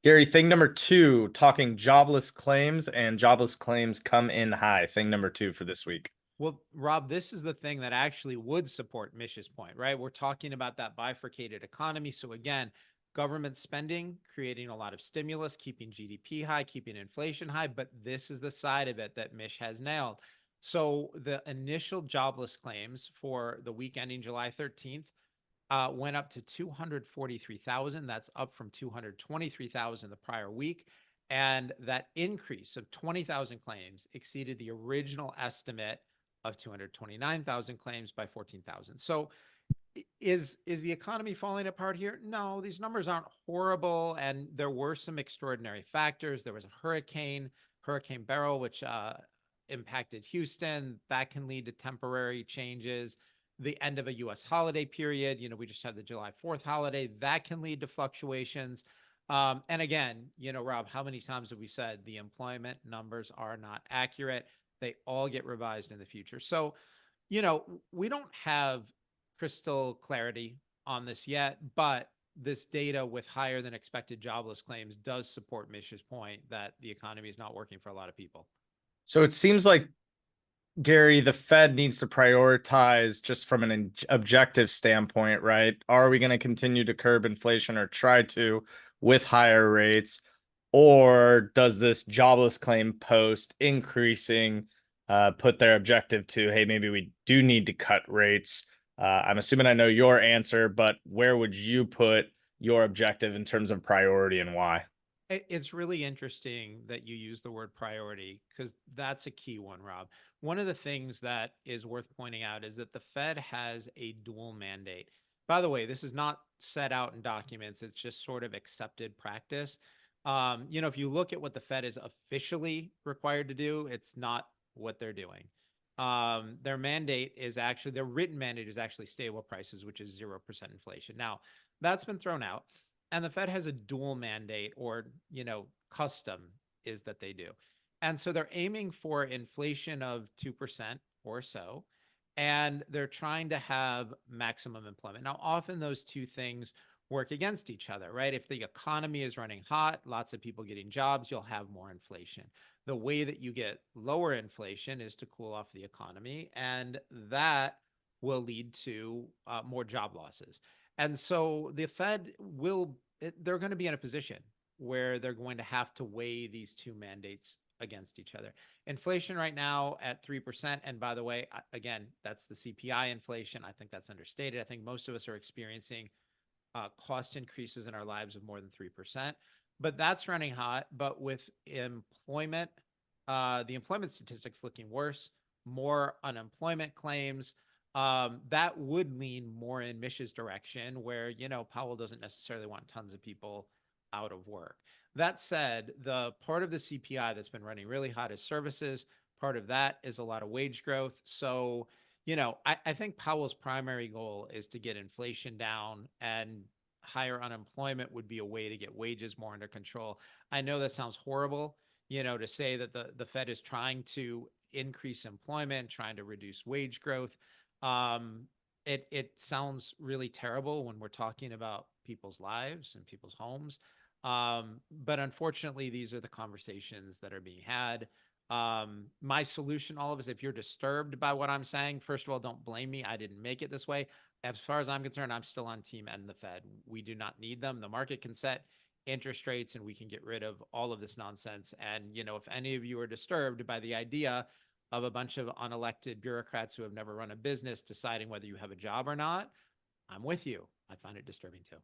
Gary, thing number two, talking jobless claims, and jobless claims come in high. Thing number two for this week. Well, Rob, this is the thing that actually would support Mish's point, right? We're talking about that bifurcated economy. So again, government spending, creating a lot of stimulus, keeping GDP high, keeping inflation high. But this is the side of it that Mish has nailed. So the initial jobless claims for the week ending July 13th went up to 243,000. That's up from 223,000 the prior week. And that increase of 20,000 claims exceeded the original estimate of 229,000 claims by 14,000. So is the economy falling apart here? No, these numbers aren't horrible, and there were some extraordinary factors. There was a Hurricane Beryl, which impacted Houston. That can lead to temporary changes. The end of a U.S. holiday period, we just had the July 4th holiday. That can lead to fluctuations. And again, Rob, how many times have we said the employment numbers are not accurate? They all get revised in the future. So, we don't have crystal clarity on this yet, but this data with higher than expected jobless claims does support Mish's point that the economy is not working for a lot of people. So it seems like, Gary, the Fed needs to prioritize just from an objective standpoint, right? Are we going to continue to curb inflation or try to with higher rates? Or does this jobless claim post increasing put their objective to, hey, maybe we do need to cut rates? I'm assuming I know your answer, but where would you put your objective in terms of priority and why? It's really interesting that you use the word priority because that's a key one, Rob. One of the things that is worth pointing out is that the Fed has a dual mandate. By the way, this is not set out in documents, it's just sort of accepted practice. If you look at what the Fed is officially required to do, it's not what they're doing. Their written mandate is actually stable prices, which is 0% inflation. Now, that's been thrown out. And the Fed has a dual mandate, or, custom is that they do. And so they're aiming for inflation of 2% or so. And they're trying to have maximum employment. Now, often those two things work against each other, right? If the economy is running hot, lots of people getting jobs, you'll have more inflation. The way that you get lower inflation is to cool off the economy, and that will lead to more job losses. And so the Fed they're going to be in a position where they're going to have to weigh these two mandates against each other. Inflation right now at 3%. And by the way, again, that's the CPI inflation. I think that's understated. I think most of us are experiencing cost increases in our lives of more than 3%. But that's running hot. But with employment, the employment statistics looking worse, more unemployment claims, that would lean more in Mish's direction where, Powell doesn't necessarily want tons of people out of work. That said, the part of the CPI that's been running really hot is services. Part of that is a lot of wage growth. So, I think Powell's primary goal is to get inflation down, and higher unemployment would be a way to get wages more under control. I know that sounds horrible, to say that the Fed is trying to increase employment, trying to reduce wage growth. It sounds really terrible when we're talking about people's lives and people's homes. But unfortunately, these are the conversations that are being had. My solution, all of us, if you're disturbed by what I'm saying, first of all, don't blame me. I didn't make it this way. As far as I'm concerned, I'm still on team and the Fed. We do not need them. The market can set interest rates and we can get rid of all of this nonsense. And, if any of you are disturbed by the idea of a bunch of unelected bureaucrats who have never run a business deciding whether you have a job or not, I'm with you. I find it disturbing too.